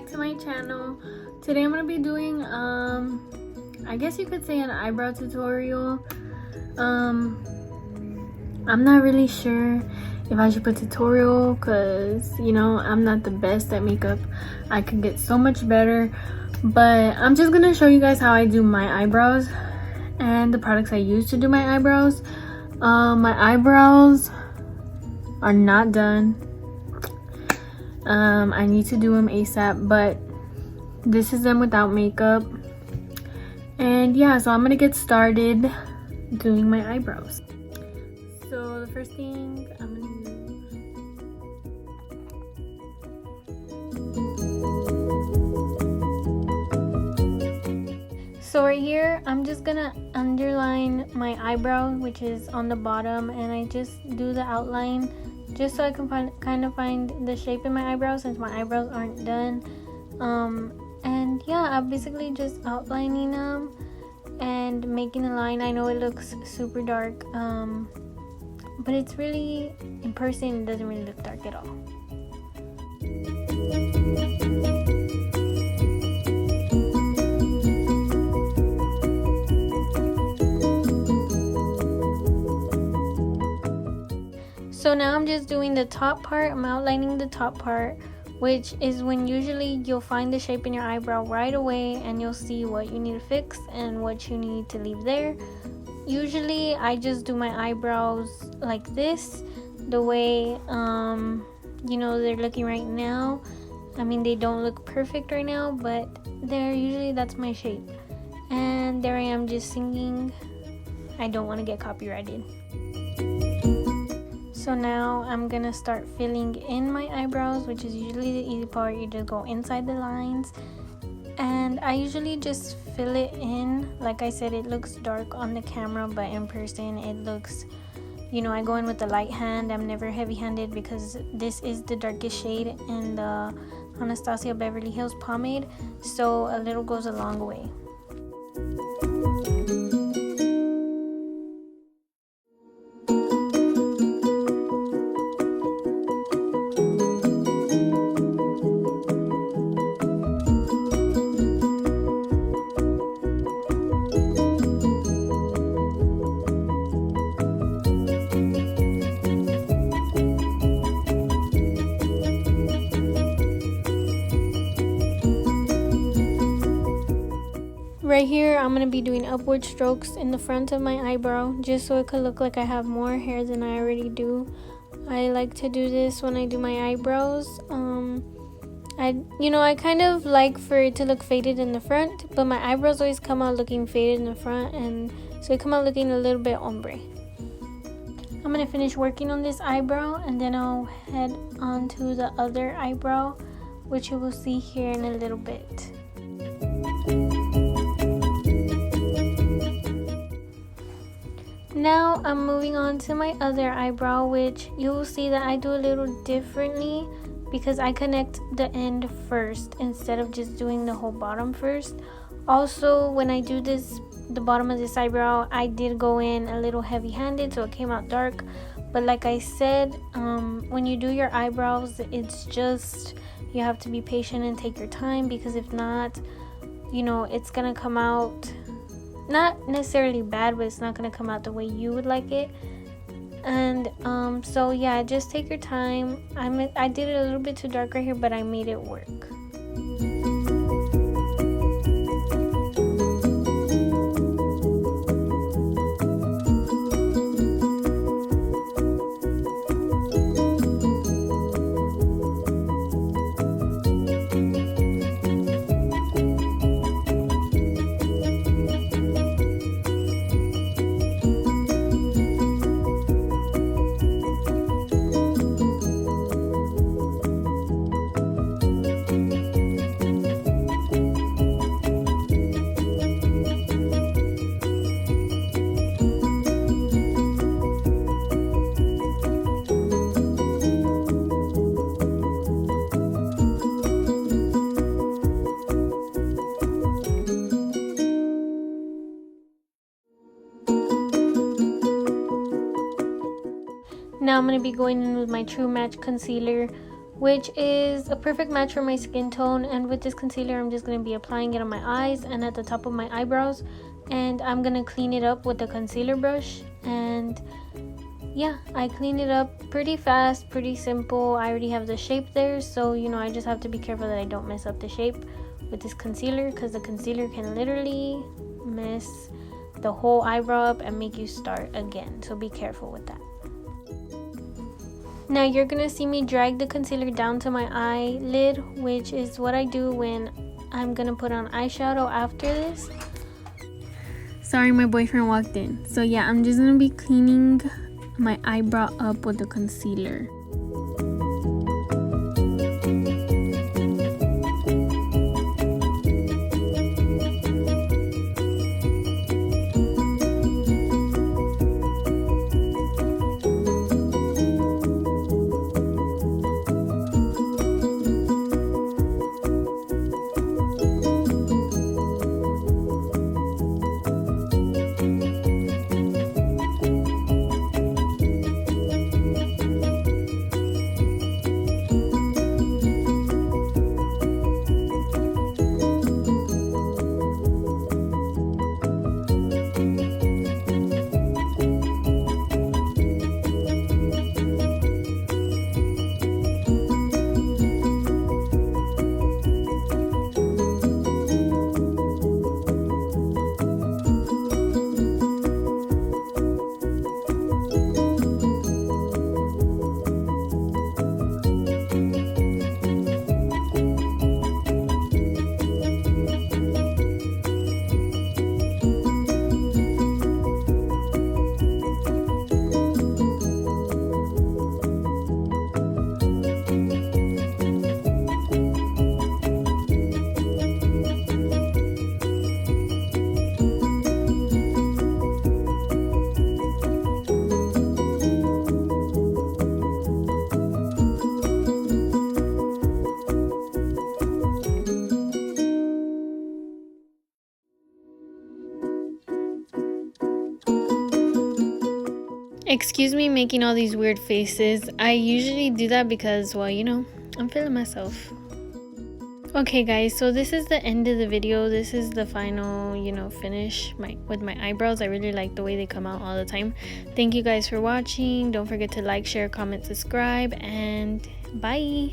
back to my channel. Today I'm gonna be doing I guess you could say an eyebrow tutorial. I'm not really sure if I should put tutorial because you know I'm not the best at makeup. I could get so much better, but I'm just gonna show you guys how I do my eyebrows and the products I use to do my eyebrows. My eyebrows are not done. I need to do them ASAP, but this is them without makeup. And yeah, so I'm gonna get started doing my eyebrows. So the first thing I'm gonna do. So right here, I'm just gonna underline my eyebrow, which is on the bottom, and I just do the outline just so I can kind of find the shape in my eyebrows since my eyebrows aren't done. And yeah, I'm basically just outlining them and making a line. I know it looks super dark, but it's really, in person, it doesn't really look dark at all. So now I'm just doing the top part. I'm outlining the top part, which is when usually you'll find the shape in your eyebrow right away and you'll see what you need to fix and what you need to leave there. Usually I just do my eyebrows like this, the way you know they're looking right now. I mean, they don't look perfect right now, but that's my shape. And there I am just singing. I don't want to get copyrighted. So now I'm gonna start filling in my eyebrows, which is usually the easy part. You just go inside the lines, and I usually just fill it in. Like I said, it looks dark on the camera, but in person it looks, you know, I go in with the light hand. I'm never heavy-handed because this is the darkest shade in the Anastasia Beverly Hills Pomade, so a little goes a long way. Right here, I'm going to be doing upward strokes in the front of my eyebrow just so it could look like I have more hair than I already do. I like to do this when I do my eyebrows. I kind of like for it to look faded in the front, but my eyebrows always come out looking faded in the front, and so they come out looking a little bit ombre. I'm going to finish working on this eyebrow and then I'll head on to the other eyebrow, which you will see here in a little bit. Now I'm moving on to my other eyebrow, which you will see that I do a little differently because I connect the end first instead of just doing the whole bottom first. Also, when I do this, the bottom of this eyebrow, I did go in a little heavy-handed, so it came out dark. But like I said, when you do your eyebrows, it's just, you have to be patient and take your time, because if not, you know, it's gonna come out not necessarily bad, but it's not going to come out the way you would like it. And so yeah, just take your time. I did it a little bit too dark right here, but I made it work. Now I'm going to be going in with my True Match concealer, which is a perfect match for my skin tone. And with this concealer, I'm just going to be applying it on my eyes and at the top of my eyebrows, and I'm going to clean it up with the concealer brush. And yeah, I clean it up pretty fast, pretty simple. I already have the shape there, so you know, I just have to be careful that I don't mess up the shape with this concealer, because the concealer can literally mess the whole eyebrow up and make you start again, so be careful with that. Now you're gonna see me drag the concealer down to my eyelid, which is what I do when I'm gonna put on eyeshadow after this. Sorry, my boyfriend walked in. So yeah, I'm just gonna be cleaning my eyebrow up with the concealer. Excuse me making all these weird faces. I usually do that because, well, you know, I'm feeling myself. Okay guys, so this is the end of the video. This is the final, you know, finish with my eyebrows. I really like the way they come out all the time. Thank you guys for watching. Don't forget to like, share, comment, subscribe, and bye.